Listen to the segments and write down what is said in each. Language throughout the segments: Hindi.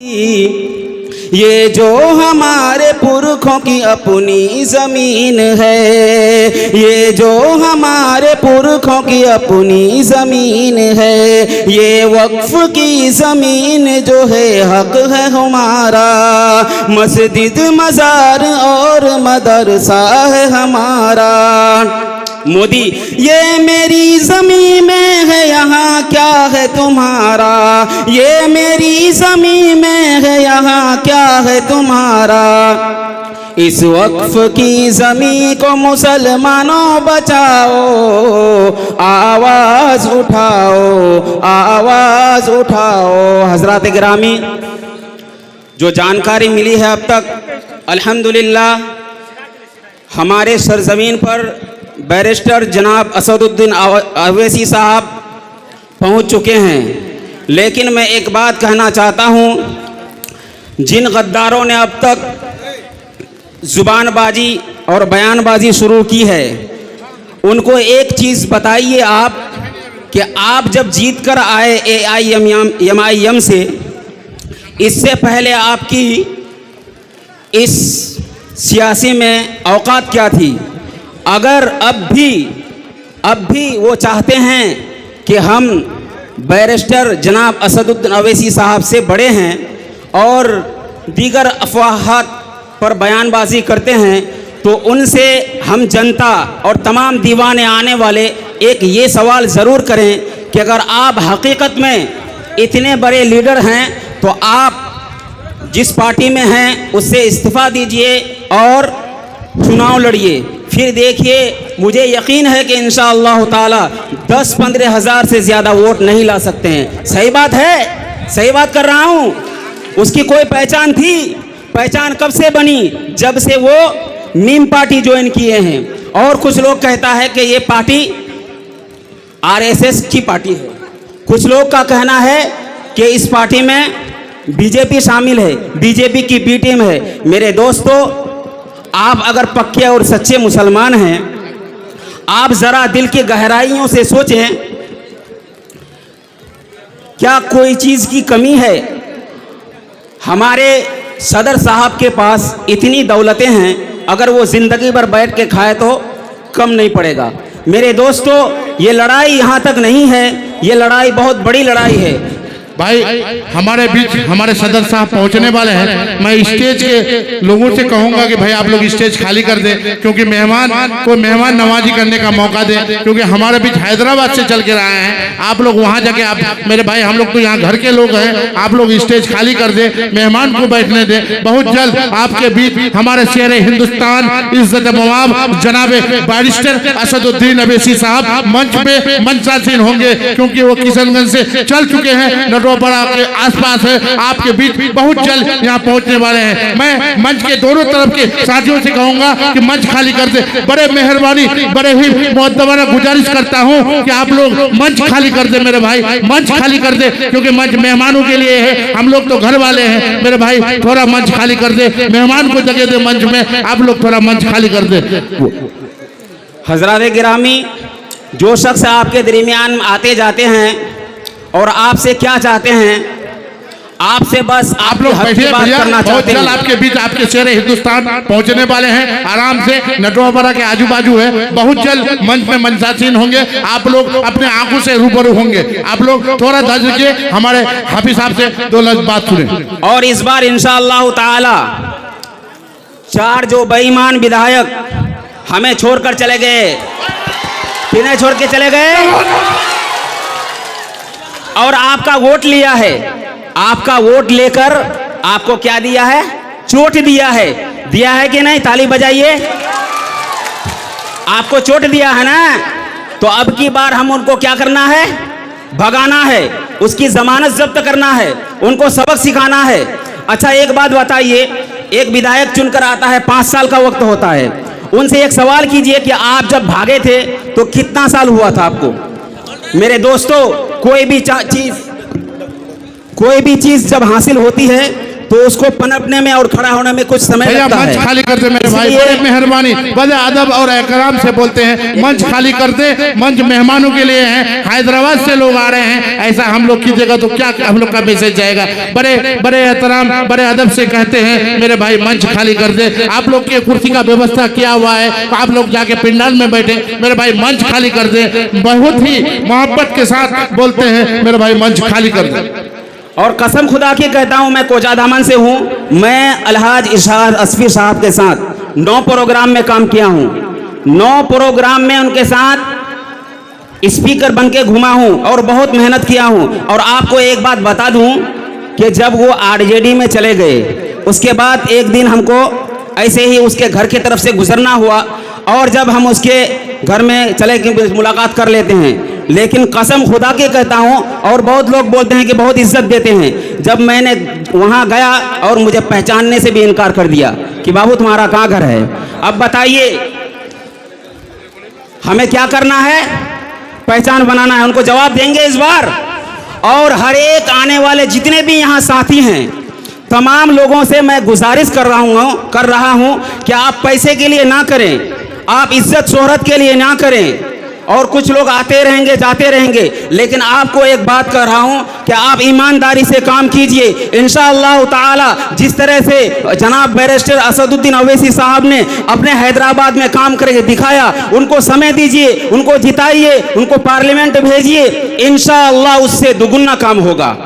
ये जो हमारे पुरखों की अपनी ज़मीन है, ये जो हमारे पुरखों की अपनी ज़मीन है, ये वक्फ की ज़मीन जो है हक है हमारा। मस्जिद मज़ार और मदरसा है हमारा। मोदी, ये मेरी ज़मीं में है, यहाँ क्या है तुम्हारा? ये मेरी ज़मीं में है, यहाँ क्या है तुम्हारा? इस वक्फ की ज़मीं को मुसलमानों बचाओ, आवाज़ उठाओ, आवाज़ उठाओ। हज़रात गिरामी, जो जानकारी मिली है अब तक, अल्हम्दुलिल्लाह हमारे सरज़मीन पर बैरिस्टर जनाब असदुद्दीन अवैसी साहब पहुंच चुके हैं। लेकिन मैं एक बात कहना चाहता हूं, जिन गद्दारों ने अब तक ज़ुबानबाजी और बयानबाजी शुरू की है, उनको एक चीज़ बताइए आप कि आप जब जीत कर आए AIMIM से, इससे पहले आपकी इस सियासी में औकात क्या थी? अगर अब भी वो चाहते हैं कि हम बैरिस्टर जनाब असदुद्दीन अवैसी साहब से बड़े हैं और दीगर अफवाहात पर बयानबाजी करते हैं, तो उनसे हम जनता और तमाम दीवाने आने वाले एक ये सवाल ज़रूर करें कि अगर आप हकीकत में इतने बड़े लीडर हैं तो आप जिस पार्टी में हैं उससे इस्तीफ़ा दीजिए और चुनाव लड़िए। फिर देखिए, मुझे यकीन है कि इंशाअल्लाह ताला 10-15 हज़ार से ज़्यादा वोट नहीं ला सकते हैं। सही बात है, सही बात कर रहा हूँ। उसकी कोई पहचान थी? पहचान कब से बनी? जब से वो नीम पार्टी ज्वाइन किए हैं। और कुछ लोग कहता है कि ये पार्टी RSS की पार्टी है। कुछ लोग का कहना है कि इस पार्टी में BJP शामिल है, BJP की B टीम है। मेरे दोस्तों, आप अगर पक्के और सच्चे मुसलमान हैं, आप ज़रा दिल की गहराइयों से सोचें, क्या कोई चीज़ की कमी है? हमारे सदर साहब के पास इतनी दौलतें हैं, अगर वो ज़िंदगी भर बैठ के खाए तो कम नहीं पड़ेगा। मेरे दोस्तों, ये लड़ाई यहाँ तक नहीं है, ये लड़ाई बहुत बड़ी लड़ाई है। भाई, हमारे बीच हमारे सदर साहब पहुंचने वाले हैं। मैं स्टेज के लोगों से कहूंगा कि भाई आप लोग स्टेज खाली कर दें, क्योंकि मेहमान को मेहमान नवाजी करने का मौका दें, क्योंकि हमारे बीच हैदराबाद से चल के आए हैं। आप लोग वहां जाके, आप मेरे भाई, हम लोग तो यहाँ घर के लोग हैं, आप लोग स्टेज खाली कर दें, मेहमान को बैठने दें। बहुत जल्द आपके बीच हमारे शेर हिंदुस्तान, इज्जत मवाब जनाब बैरिस्टर असदुद्दीन अवैसी साहब मंच पे मंचासीन होंगे, क्योंकि वो किशनगंज से चल चुके हैं, बड़ा के आसपास है। आपके बीच बहुत जल्द यहाँ पहुंचने वाले हैं। मैं मंच के दोनों तरफ के साथियों से कहूंगा कि मंच खाली कर दे। बड़े मेहरबानी, बड़े ही मुअद्दबाना गुजारिश करता हूं कि आप लोग मंच खाली कर दे। मेरे भाई, मंच खाली कर दे, क्योंकि मंच मेहमानों के लिए है, हम लोग तो घर वाले हैं। मेरे भाई, थोड़ा मंच खाली कर दे, मेहमान को जगह दे मंच में। आप लोग थोड़ा मंच खाली कर दे। हज़रात गिरामी, जो शख्स आपके दरमियान आते जाते हैं और आपसे क्या चाहते हैं, आपसे बस आप लोग बैठिए भैया, बहुत जल्द आपके बीच आपके शेर हिंदुस्तान पहुंचने वाले हैं। आराम से, नटवापरा के आजू बाजू है, बहुत जल्द मंच में मंचासीन होंगे। आप लोग अपने आंखों से रूबरू होंगे। आप लोग थोड़ा धैर्य रखिए, हमारे हाफिज साहब से दो लफ्ज़ बात सुने। और इस बार इंशाअल्लाह ताला 4 जो बेईमान विधायक हमें छोड़कर चले गए, किन्हें छोड़ के चले गए? और आपका वोट लिया है, आपका वोट लेकर आपको क्या दिया है? चोट दिया है। दिया है कि नहीं? ताली बजाइए। आपको चोट दिया है ना? तो अब की बार हम उनको क्या करना है? भगाना है, उसकी जमानत जब्त करना है, उनको सबक सिखाना है। अच्छा, एक बात बताइए, एक विधायक चुनकर आता है, 5 साल का वक्त होता है। उनसे एक सवाल कीजिए कि आप जब भागे थे तो कितना साल हुआ था आपको? मेरे दोस्तों, कोई भी चीज़ जब हासिल होती है तो उसको पनपने में और खड़ा होने में कुछ समय भैया लगता मंच है। खाली कर दे मेरे भाई, इसलिए- बड़ी मेहरबानी, बड़े अदब और एहतराम से बोलते हैं, मंच खाली कर दे। मंच मेहमानों के लिए है, हैदराबाद से लोग आ रहे हैं, ऐसा हम लोग कीजिएगा तो क्या हम लोग का मैसेज जाएगा। बड़े बड़े एहतराम बड़े अदब से कहते हैं मेरे भाई मंच खाली कर दे। आप लोग की कुर्सी का व्यवस्था किया हुआ है, आप लोग जाके पिंडाल में बैठे, मेरे भाई मंच खाली कर दे। बहुत ही मोहब्बत के साथ बोलते हैं मेरे भाई मंच खाली कर दे। और कसम खुदा की कहता हूं, मैं कोजादामन से हूं, मैं अलहाज इरशाद असफी साहब के साथ 9 प्रोग्राम में काम किया हूं। 9 प्रोग्राम में उनके साथ स्पीकर बन के घुमा हूं और बहुत मेहनत किया हूं। और आपको एक बात बता दूं कि जब वो आरजेडी में चले गए, उसके बाद एक दिन हमको ऐसे ही उसके घर की तरफ से गुजरना हुआ, और जब हम उसके घर में चले कि मुलाकात कर लेते हैं, लेकिन कसम खुदा की कहता हूं, और बहुत लोग बोलते हैं कि बहुत इज्जत देते हैं, जब मैंने वहां गया और मुझे पहचानने से भी इनकार कर दिया कि बाबू तुम्हारा कहाँ घर है। अब बताइए हमें क्या करना है? पहचान बनाना है। उनको जवाब देंगे इस बार। और हर एक आने वाले जितने भी यहाँ साथी हैं, तमाम लोगों से मैं गुजारिश कर रहा हूं कि आप पैसे के लिए ना करें, आप इज्जत शोहरत के लिए ना करें। और कुछ लोग आते रहेंगे जाते रहेंगे, लेकिन आपको एक बात कह रहा हूं कि आप ईमानदारी से काम कीजिए। इंशाअल्लाह ताला जिस तरह से जनाब बैरिस्टर असदुद्दीन अवैसी साहब ने अपने हैदराबाद में काम करके दिखाया, उनको समय दीजिए, उनको जिताइए, उनको पार्लियामेंट भेजिए, इंशाअल्लाह उससे दुगुना काम होगा,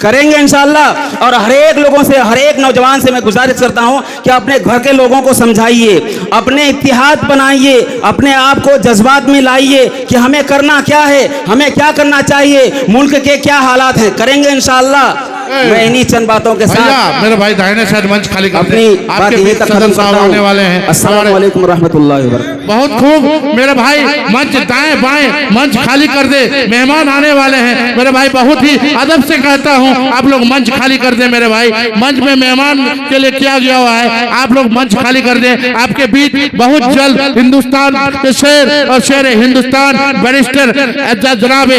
करेंगे इंशाअल्लाह। और हर एक लोगों से, हर एक नौजवान से मैं गुजारिश करता हूं कि अपने घर के लोगों को समझाइए, अपने इत्तिहाद बनाइए, अपने आप को जज्बात में लाइए कि हमें करना क्या है, हमें क्या करना चाहिए, मुल्क के क्या हालात हैं, करेंगे इंशाअल्लाह। मैं इन्हीं चंद बातों के साथ मेरे भाई दाहिने साइड मंच खाली कर अपनी दे। बात आपके यहीं बीच तक सदर खत्म साहब करता आने हूं। वाले हैं। अस्सलाम वालेकुम रहमतुल्लाहि व बरकातहू। बहुत खूब मेरे भाई, मंच दाएं बाएं मंच खाली कर दे, मेहमान आने वाले हैं मेरे भाई। बहुत ही अदब से कहता हूं आप लोग मंच खाली कर दे मेरे भाई। मंच में मेहमान के लिए किया गया हुआ है, आप लोग मंच खाली कर दे। आपके बीच बहुत जल्द हिंदुस्तान के शेर और शेर हिंदुस्तान बैरिस्टर जनाब